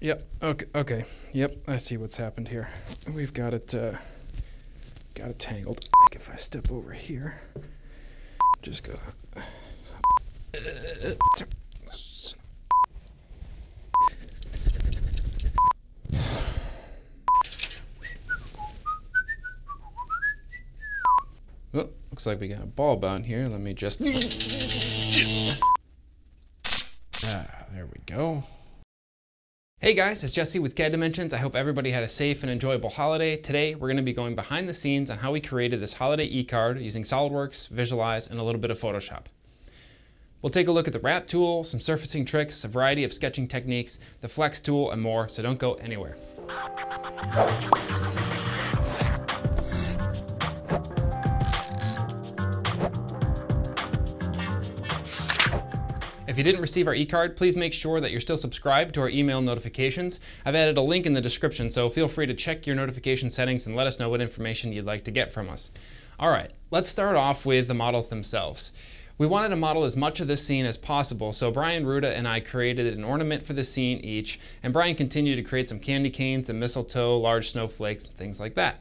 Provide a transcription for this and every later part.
Yep. Okay. Yep. I see what's happened here. We've got it tangled. I think if I step over here, just go. Oh, looks like we got a bulb on here. Let me just. There we go. Hey guys, it's Jesse with CADimensions. I hope everybody had a safe and enjoyable holiday. Today, we're going to be going behind the scenes on how we created this holiday eCard using SOLIDWORKS, Visualize, and a little bit of Photoshop. We'll take a look at the wrap tool, some surfacing tricks, a variety of sketching techniques, the flex tool, and more, so don't go anywhere. If you didn't receive our eCard, please make sure that you're still subscribed to our email notifications. I've added a link in the description, so feel free to check your notification settings and let us know what information you'd like to get from us. All right, let's start off with the models themselves. We wanted to model as much of this scene as possible, so Brian, Ruta, and I created an ornament for the scene each, and Brian continued to create some candy canes and mistletoe, large snowflakes, and things like that.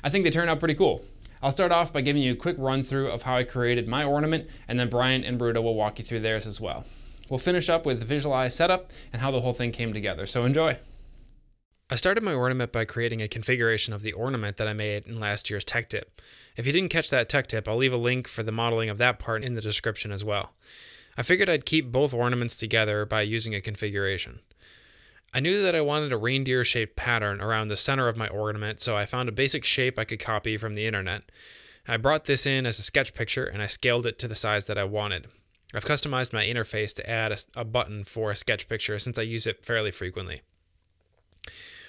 I think they turned out pretty cool. I'll start off by giving you a quick run through of how I created my ornament, and then Brian and Ruta will walk you through theirs as well. We'll finish up with the visualized setup and how the whole thing came together, so enjoy. I started my ornament by creating a configuration of the ornament that I made in last year's tech tip. If you didn't catch that tech tip, I'll leave a link for the modeling of that part in the description as well. I figured I'd keep both ornaments together by using a configuration. I knew that I wanted a reindeer-shaped pattern around the center of my ornament, so I found a basic shape I could copy from the internet. I brought this in as a sketch picture and I scaled it to the size that I wanted. I've customized my interface to add a button for a sketch picture since I use it fairly frequently.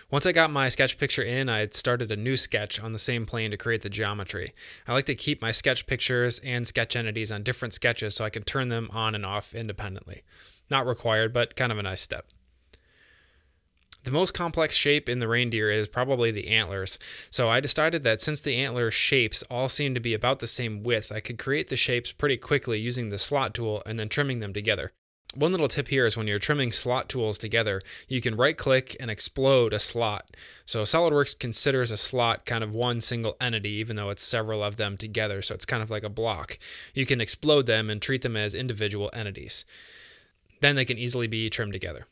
Once I got my sketch picture in, I had started a new sketch on the same plane to create the geometry. I like to keep my sketch pictures and sketch entities on different sketches so I can turn them on and off independently. Not required, but kind of a nice step. The most complex shape in the reindeer is probably the antlers, so I decided that since the antler shapes all seem to be about the same width, I could create the shapes pretty quickly using the slot tool and then trimming them together. One little tip here is when you're trimming slot tools together, you can right-click and explode a slot. So SOLIDWORKS considers a slot kind of one single entity, even though it's several of them together, so it's kind of like a block. You can explode them and treat them as individual entities. Then they can easily be trimmed together.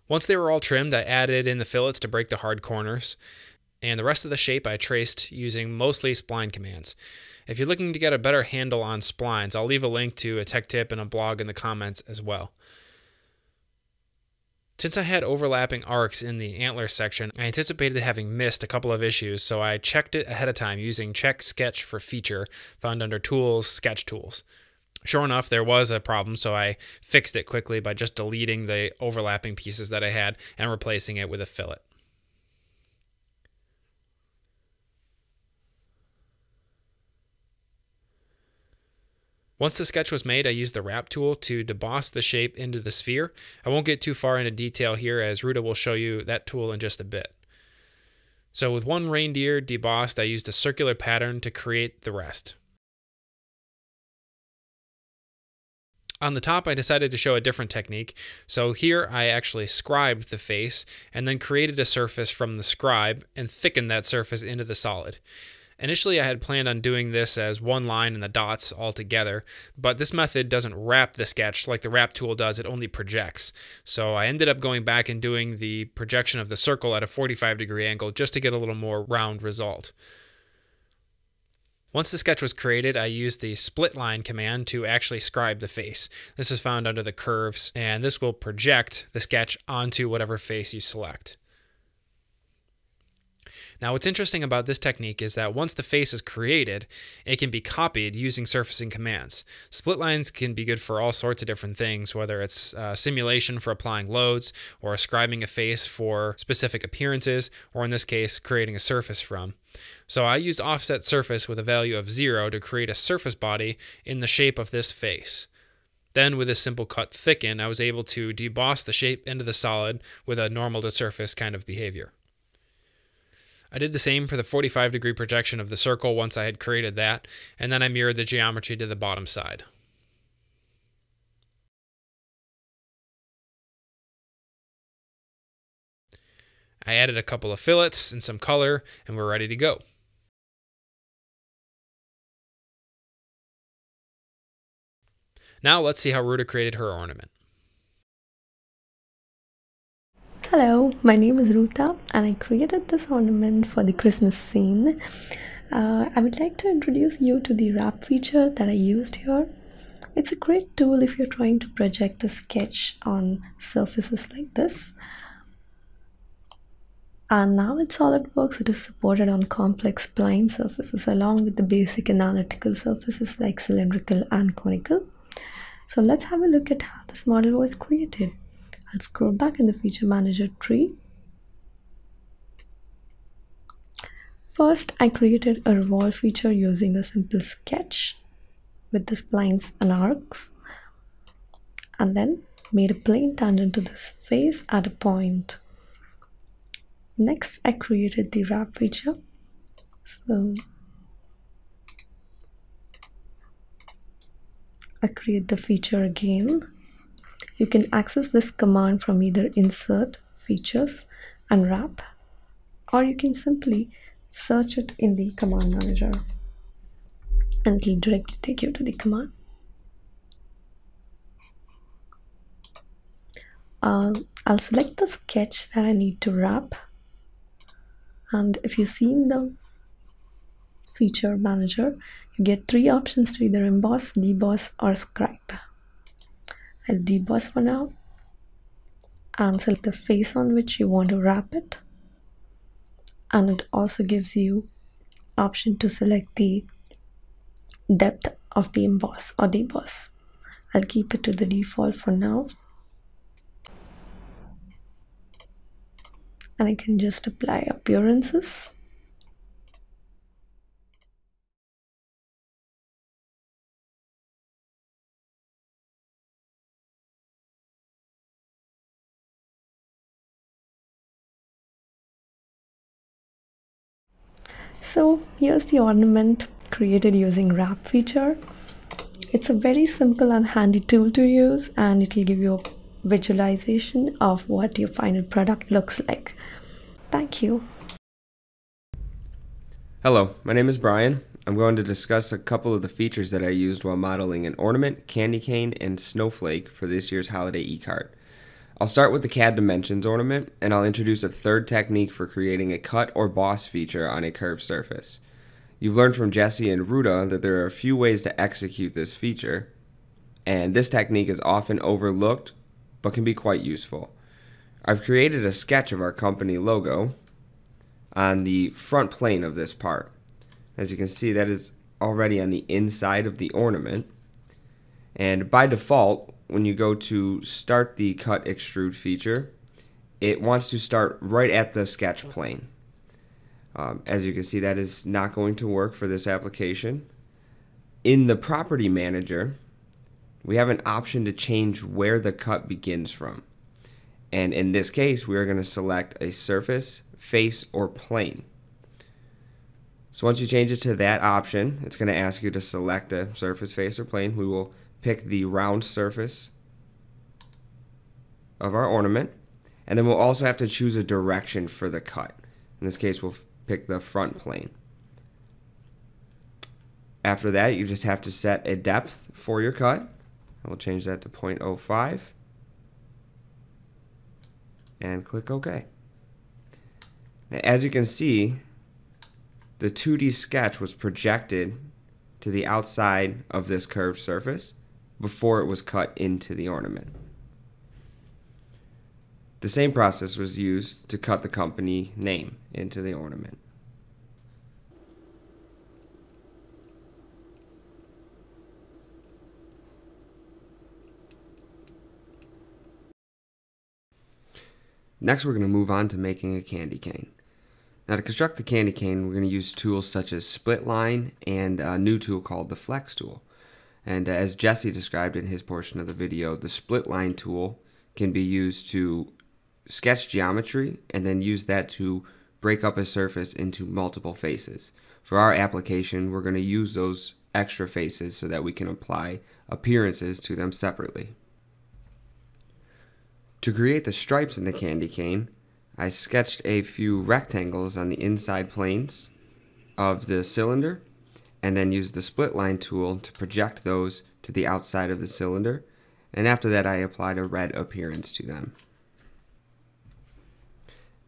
Once they were all trimmed, I added in the fillets to break the hard corners, and the rest of the shape I traced using mostly spline commands. If you're looking to get a better handle on splines, I'll leave a link to a tech tip and a blog in the comments as well. Since I had overlapping arcs in the antler section, I anticipated having missed a couple of issues, so I checked it ahead of time using Check Sketch for Feature, found under Tools, Sketch Tools. Sure enough, there was a problem, so I fixed it quickly by just deleting the overlapping pieces that I had and replacing it with a fillet. Once the sketch was made, I used the wrap tool to deboss the shape into the sphere. I won't get too far into detail here as Ruta will show you that tool in just a bit. So with one reindeer debossed, I used a circular pattern to create the rest. On the top, I decided to show a different technique. So here I actually scribed the face and then created a surface from the scribe and thickened that surface into the solid. Initially, I had planned on doing this as one line and the dots all together, but this method doesn't wrap the sketch like the wrap tool does, it only projects. So I ended up going back and doing the projection of the circle at a 45-degree angle just to get a little more round result. Once the sketch was created, I used the split line command to actually scribe the face. This is found under the curves, and this will project the sketch onto whatever face you select. Now, what's interesting about this technique is that once the face is created, it can be copied using surfacing commands. Split lines can be good for all sorts of different things, whether it's simulation for applying loads, or scribing a face for specific appearances, or in this case, creating a surface from. So I used offset surface with a value of 0 to create a surface body in the shape of this face. Then with this simple cut thicken, I was able to deboss the shape into the solid with a normal to surface kind of behavior. I did the same for the 45-degree projection of the circle once I had created that, and then I mirrored the geometry to the bottom side. I added a couple of fillets and some color, and we're ready to go. Now let's see how Ruta created her ornament. Hello, my name is Ruta and I created this ornament for the Christmas scene. I would like to introduce you to the wrap feature that I used here. It's a great tool if you're trying to project the sketch on surfaces like this. And now in SOLIDWORKS, it is supported on complex spline surfaces along with the basic analytical surfaces like cylindrical and conical. So let's have a look at how this model was created. I'll scroll back in the feature manager tree. First, I created a revolve feature using a simple sketch with the splines and arcs, and then made a plane tangent to this face at a point. Next, I created the wrap feature. So I create the feature again. You can access this command from either Insert, Features, and Wrap, or you can simply search it in the command manager and it will directly take you to the command. I'll select the sketch that I need to wrap, and if you see in the feature manager, you get three options to either emboss, deboss, or scribe. I'll deboss for now and select the face on which you want to wrap it, and it also gives you option to select the depth of the emboss or deboss. I'll keep it to the default for now, and I can just apply appearances. So here's the ornament created using wrap feature. It's a very simple and handy tool to use, and it will give you a visualization of what your final product looks like. Thank you. Hello, my name is Brian. I'm going to discuss a couple of the features that I used while modeling an ornament, candy cane, and snowflake for this year's holiday eCard. I'll start with the CADimensions ornament, and I'll introduce a third technique for creating a cut or boss feature on a curved surface. You've learned from Jesse and Ruta that there are a few ways to execute this feature, and this technique is often overlooked but can be quite useful. I've created a sketch of our company logo on the front plane of this part. As you can see, that is already on the inside of the ornament, and by default, when you go to start the cut extrude feature, it wants to start right at the sketch plane. As you can see, that is not going to work for this application. In the property manager, we have an option to change where the cut begins from. And in this case, we are going to select a surface, face, or plane. So once you change it to that option, it's going to ask you to select a surface, face, or plane. We will pick the round surface of our ornament, and then we'll also have to choose a direction for the cut. In this case, we'll pick the front plane. After that, you just have to set a depth for your cut. We'll change that to 0.05 and click OK. Now, as you can see, the 2D sketch was projected to the outside of this curved surface before it was cut into the ornament. The same process was used to cut the company name into the ornament. Next, we're going to move on to making a candy cane. Now, to construct the candy cane, we're going to use tools such as spline and a new tool called the flex tool. And as Jesse described in his portion of the video, the spline tool can be used to sketch geometry and then use that to break up a surface into multiple faces. For our application, we're going to use those extra faces so that we can apply appearances to them separately. To create the stripes in the candy cane, I sketched a few rectangles on the inside planes of the cylinder and then used the split line tool to project those to the outside of the cylinder, and after that I applied a red appearance to them.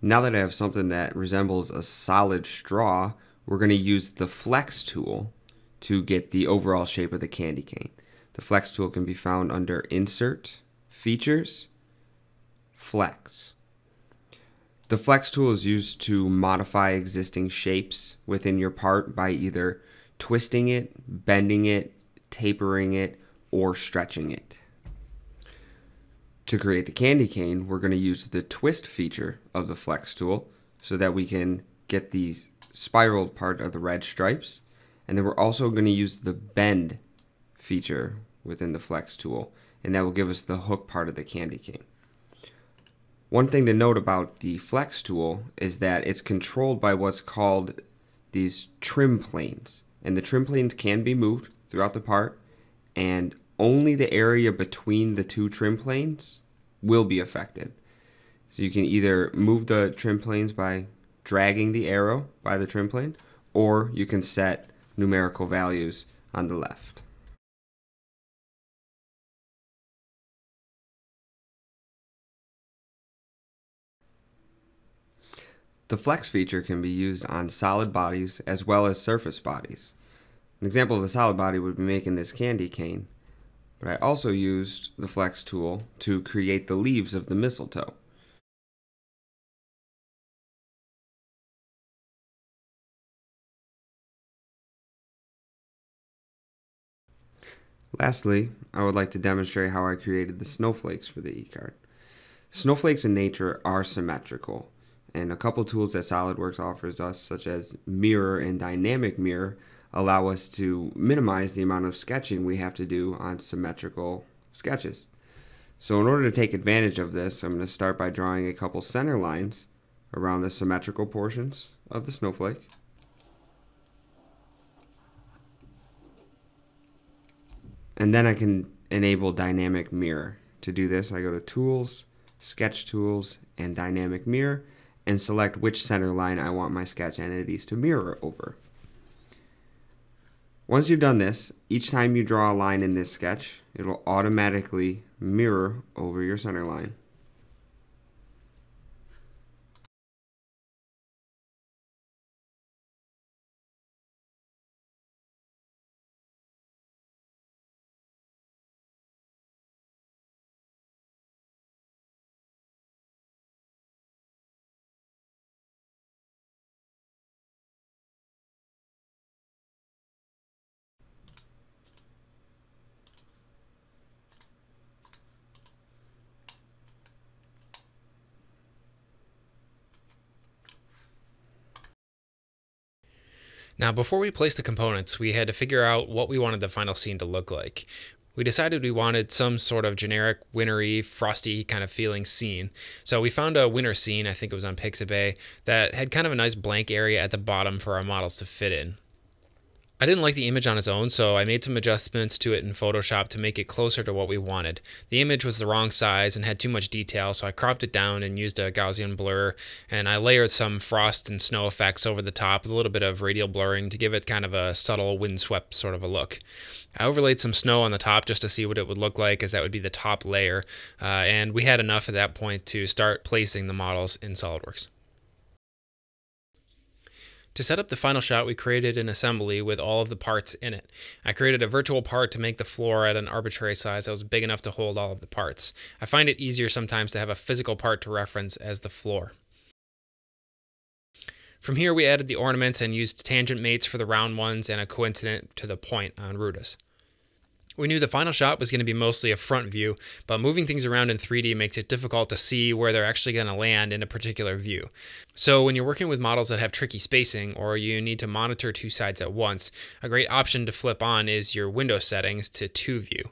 Now that I have something that resembles a solid straw, we're going to use the flex tool to get the overall shape of the candy cane. The flex tool can be found under Insert, Features, Flex. The flex tool is used to modify existing shapes within your part by either twisting it, bending it, tapering it, or stretching it. To create the candy cane, we're going to use the twist feature of the flex tool so that we can get the spiraled part of the red stripes. And then we're also going to use the bend feature within the flex tool, and that will give us the hook part of the candy cane. One thing to note about the flex tool is that it's controlled by what's called these trim planes. And the trim planes can be moved throughout the part, and only the area between the two trim planes will be affected. So you can either move the trim planes by dragging the arrow by the trim plane, or you can set numerical values on the left. The flex feature can be used on solid bodies as well as surface bodies. An example of a solid body would be making this candy cane, but I also used the flex tool to create the leaves of the mistletoe. Lastly, I would like to demonstrate how I created the snowflakes for the eCard. Snowflakes in nature are symmetrical, and a couple tools that SOLIDWORKS offers us, such as mirror and dynamic mirror, allow us to minimize the amount of sketching we have to do on symmetrical sketches. So in order to take advantage of this, I'm going to start by drawing a couple center lines around the symmetrical portions of the snowflake. And then I can enable dynamic mirror. To do this, I go to Tools, Sketch Tools, and Dynamic Mirror, and select which center line I want my sketch entities to mirror over. Once you've done this, each time you draw a line in this sketch, it will automatically mirror over your center line. Now, before we placed the components, we had to figure out what we wanted the final scene to look like. We decided we wanted some sort of generic, wintry, frosty kind of feeling scene. So we found a winter scene, I think it was on Pixabay, that had kind of a nice blank area at the bottom for our models to fit in. I didn't like the image on its own, so I made some adjustments to it in Photoshop to make it closer to what we wanted. The image was the wrong size and had too much detail, so I cropped it down and used a Gaussian blur, and I layered some frost and snow effects over the top with a little bit of radial blurring to give it kind of a subtle windswept sort of a look. I overlaid some snow on the top just to see what it would look like, as that would be the top layer, and we had enough at that point to start placing the models in SOLIDWORKS. To set up the final shot, we created an assembly with all of the parts in it. I created a virtual part to make the floor at an arbitrary size that was big enough to hold all of the parts. I find it easier sometimes to have a physical part to reference as the floor. From here, we added the ornaments and used tangent mates for the round ones and a coincident to the point on Rutas. We knew the final shot was going to be mostly a front view, but moving things around in 3D makes it difficult to see where they're actually going to land in a particular view. So when you're working with models that have tricky spacing, or you need to monitor two sides at once, a great option to flip on is your window settings to 2 view.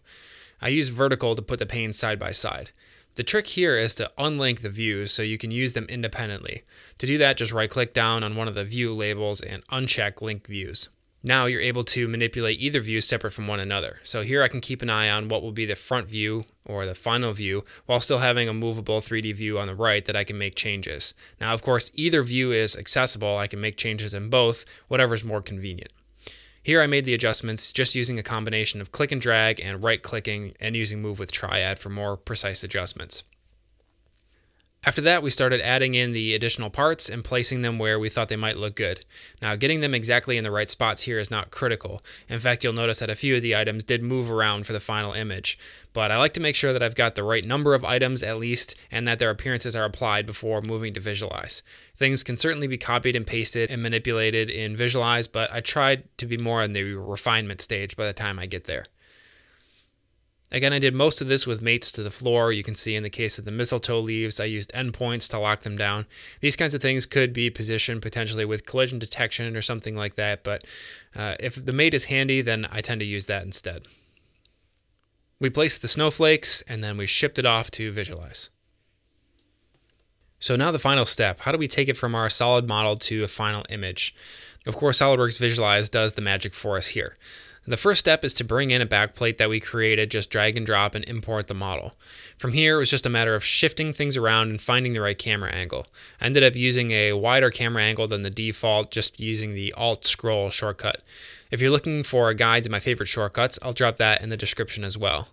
I use vertical to put the panes side by side. The trick here is to unlink the views so you can use them independently. To do that, just right-click down on one of the view labels and uncheck link views. Now you're able to manipulate either view separate from one another. So here I can keep an eye on what will be the front view or the final view while still having a movable 3D view on the right that I can make changes. Now, of course, either view is accessible. I can make changes in both, whatever's more convenient. Here I made the adjustments just using a combination of click and drag and right clicking and using Move with Triad for more precise adjustments. After that, we started adding in the additional parts and placing them where we thought they might look good. Now, getting them exactly in the right spots here is not critical. In fact, you'll notice that a few of the items did move around for the final image, but I like to make sure that I've got the right number of items at least and that their appearances are applied before moving to Visualize. Things can certainly be copied and pasted and manipulated in Visualize, but I tried to be more in the refinement stage by the time I get there. Again, I did most of this with mates to the floor. You can see in the case of the mistletoe leaves, I used endpoints to lock them down. These kinds of things could be positioned potentially with collision detection or something like that, but if the mate is handy, then I tend to use that instead. We placed the snowflakes and then we shipped it off to Visualize. So now the final step, how do we take it from our solid model to a final image? Of course, SOLIDWORKS Visualize does the magic for us here. The first step is to bring in a backplate that we created, just drag and drop and import the model. From here, it was just a matter of shifting things around and finding the right camera angle. I ended up using a wider camera angle than the default, just using the Alt-Scroll shortcut. If you're looking for a guide to my favorite shortcuts, I'll drop that in the description as well.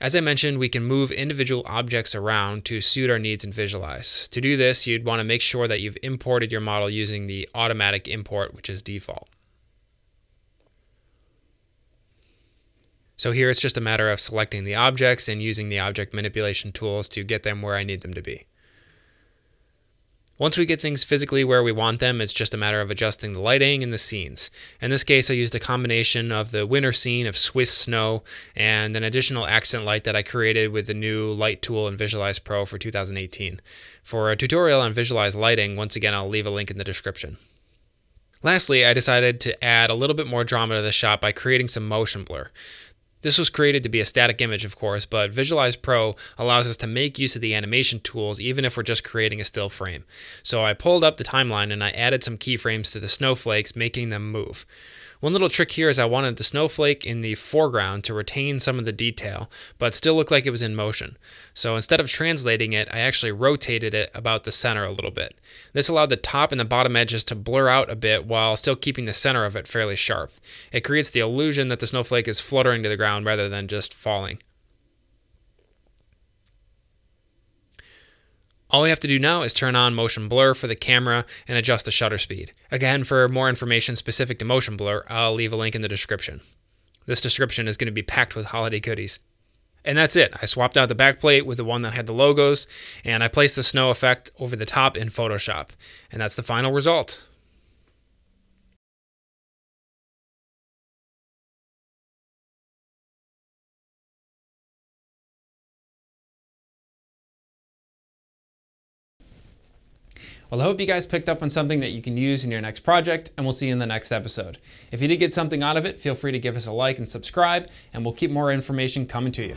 As I mentioned, we can move individual objects around to suit our needs in Visualize. To do this, you'd want to make sure that you've imported your model using the automatic import, which is default. So here it's just a matter of selecting the objects and using the object manipulation tools to get them where I need them to be. Once we get things physically where we want them, it's just a matter of adjusting the lighting and the scenes. In this case, I used a combination of the winter scene of Swiss snow and an additional accent light that I created with the new light tool in Visualize Pro for 2018. For a tutorial on Visualize lighting, once again, I'll leave a link in the description. Lastly, I decided to add a little bit more drama to the shot by creating some motion blur. This was created to be a static image, of course, but Visualize Pro allows us to make use of the animation tools even if we're just creating a still frame. So I pulled up the timeline and I added some keyframes to the snowflakes, making them move. One little trick here is I wanted the snowflake in the foreground to retain some of the detail, but still look like it was in motion. So instead of translating it, I actually rotated it about the center a little bit. This allowed the top and the bottom edges to blur out a bit while still keeping the center of it fairly sharp. It creates the illusion that the snowflake is fluttering to the ground rather than just falling. All we have to do now is turn on motion blur for the camera and adjust the shutter speed. Again, for more information specific to motion blur, I'll leave a link in the description. This description is going to be packed with holiday goodies. And that's it. I swapped out the backplate with the one that had the logos, and I placed the snow effect over the top in Photoshop. And that's the final result. Well, I hope you guys picked up on something that you can use in your next project, and we'll see you in the next episode. If you did get something out of it, feel free to give us a like and subscribe, and we'll keep more information coming to you.